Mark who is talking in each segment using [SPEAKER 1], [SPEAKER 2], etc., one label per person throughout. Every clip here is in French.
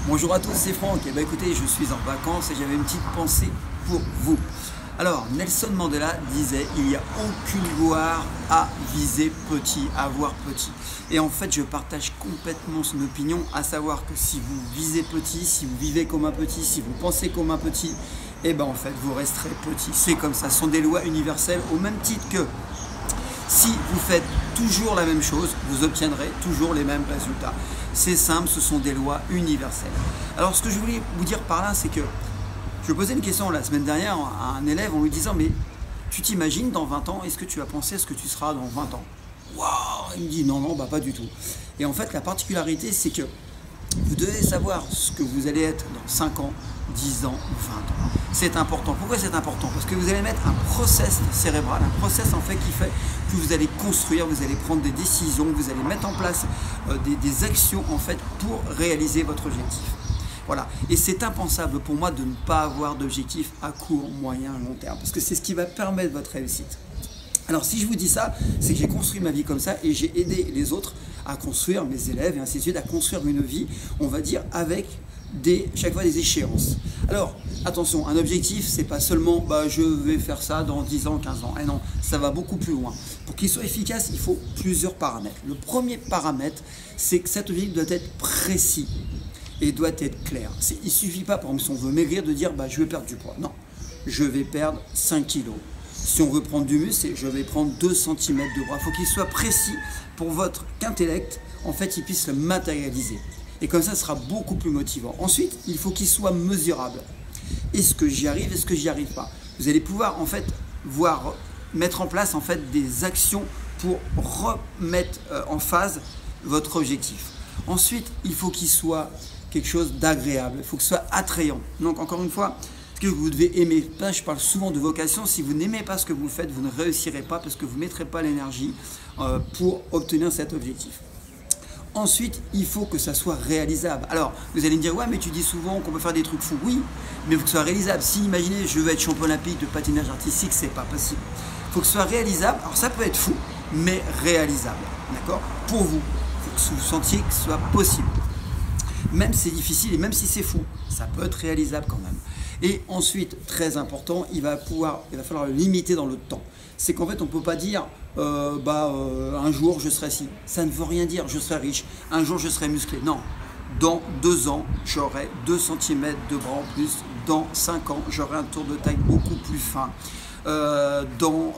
[SPEAKER 1] Bonjour à tous, c'est Franck. Et écoutez, je suis en vacances et j'avais une petite pensée pour vous. Alors, Nelson Mandela disait il n'y a aucune gloire à viser petit, à voir petit. Et en fait, je partage complètement son opinion, à savoir que si vous visez petit, si vous vivez comme un petit, si vous pensez comme un petit, et ben en fait, vous resterez petit. C'est comme ça, ce sont des lois universelles au même titre que si vous faites toujours la même chose, vous obtiendrez toujours les mêmes résultats. C'est simple, ce sont des lois universelles. Alors ce que je voulais vous dire par là, c'est que je posais une question la semaine dernière à un élève en lui disant « Mais tu t'imagines dans 20 ans, est-ce que tu vas penser à ce que tu seras dans 20 ans ?» Waouh. Il me dit « Non, bah pas du tout. » Et en fait, la particularité, c'est que vous devez savoir ce que vous allez être dans 5 ans, 10 ans, 20 ans. C'est important. Pourquoi c'est important? Parce que vous allez mettre un process cérébral, un process en fait qui fait que vous allez construire, vous allez prendre des décisions, vous allez mettre en place des actions en fait pour réaliser votre objectif. Voilà. Et c'est impensable pour moi de ne pas avoir d'objectif à court, moyen, long terme. Parce que c'est ce qui va permettre votre réussite. Alors si je vous dis ça, c'est que j'ai construit ma vie comme ça et j'ai aidé les autres à construire, mes élèves et ainsi de suite, à construire une vie, on va dire, avec chaque fois des échéances. Alors, attention, un objectif, c'est pas seulement je vais faire ça dans 10 ans, 15 ans. Et non, ça va beaucoup plus loin. Pour qu'il soit efficace, il faut plusieurs paramètres. Le premier paramètre, c'est que cet objectif doit être précis et doit être clair. Il ne suffit pas, par exemple, si on veut maigrir, de dire je vais perdre du poids. Non, je vais perdre 5 kilos. Si on veut prendre du muscle, c'est je vais prendre 2 cm de bras. Il faut qu'il soit précis pour votre intellect, en fait, il puisse le matérialiser. Et comme ça, ce sera beaucoup plus motivant. Ensuite, il faut qu'il soit mesurable. Est-ce que j'y arrive, est-ce que j'y arrive pas? Vous allez pouvoir, en fait, mettre en place, en fait, des actions pour remettre en phase votre objectif. Ensuite, il faut qu'il soit quelque chose d'agréable. Il faut que ce soit attrayant. Donc, encore une fois, ce que vous devez aimer. Là, je parle souvent de vocation. Si vous n'aimez pas ce que vous faites, vous ne réussirez pas parce que vous ne mettrez pas l'énergie pour obtenir cet objectif. Ensuite, il faut que ça soit réalisable. Alors, vous allez me dire, ouais, mais tu dis souvent qu'on peut faire des trucs fous. Oui, mais il faut que ce soit réalisable. Si, imaginez, je veux être champion olympique de patinage artistique, c'est pas possible. Il faut que ce soit réalisable. Alors, ça peut être fou, mais réalisable. D'accord? Pour vous, il faut que vous sentiez que ce soit possible. Même si c'est difficile et même si c'est fou, ça peut être réalisable quand même. Et ensuite, très important, il va falloir le limiter dans le temps. C'est qu'en fait, on ne peut pas dire un jour je serai ci. Ça ne veut rien dire, je serai riche. Un jour je serai musclé. Non. Dans 2 ans, j'aurai 2 cm de bras en plus. Dans 5 ans, j'aurai un tour de taille beaucoup plus fin. Dans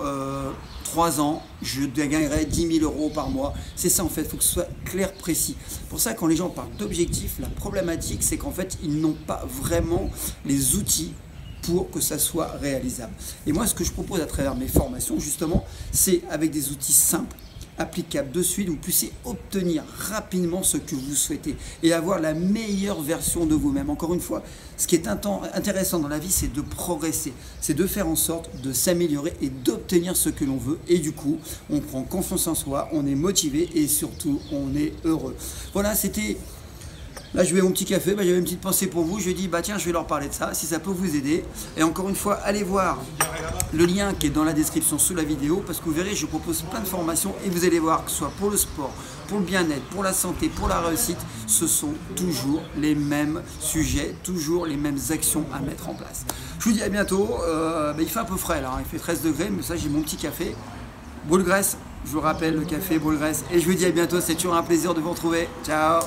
[SPEAKER 1] 3 ans, je gagnerai 10 000 € par mois. C'est ça en fait, il faut que ce soit clair, précis. Pour ça, quand les gens parlent d'objectifs, la problématique, c'est qu'en fait, ils n'ont pas vraiment les outils pour que ça soit réalisable. Et moi, ce que je propose à travers mes formations, justement, c'est avec des outils simples, applicables de suite, vous puissiez obtenir rapidement ce que vous souhaitez et avoir la meilleure version de vous-même. Encore une fois, ce qui est intéressant dans la vie, c'est de progresser, c'est de faire en sorte de s'améliorer et d'obtenir ce que l'on veut. Et du coup, on prend confiance en soi, on est motivé et surtout, on est heureux. Voilà, c'était... Là, je vais mon petit café, j'avais une petite pensée pour vous. Je dis, tiens, je vais leur parler de ça, si ça peut vous aider. Et encore une fois, allez voir le lien qui est dans la description sous la vidéo, parce que vous verrez, je propose plein de formations et vous allez voir que ce soit pour le sport, pour le bien-être, pour la santé, pour la réussite, ce sont toujours les mêmes sujets, toujours les mêmes actions à mettre en place. Je vous dis à bientôt. Il fait un peu frais là, il fait 13 degrés, mais ça, j'ai mon petit café. Boule Graisse, je vous rappelle, le café Boule Graisse. Et je vous dis à bientôt, c'est toujours un plaisir de vous retrouver. Ciao!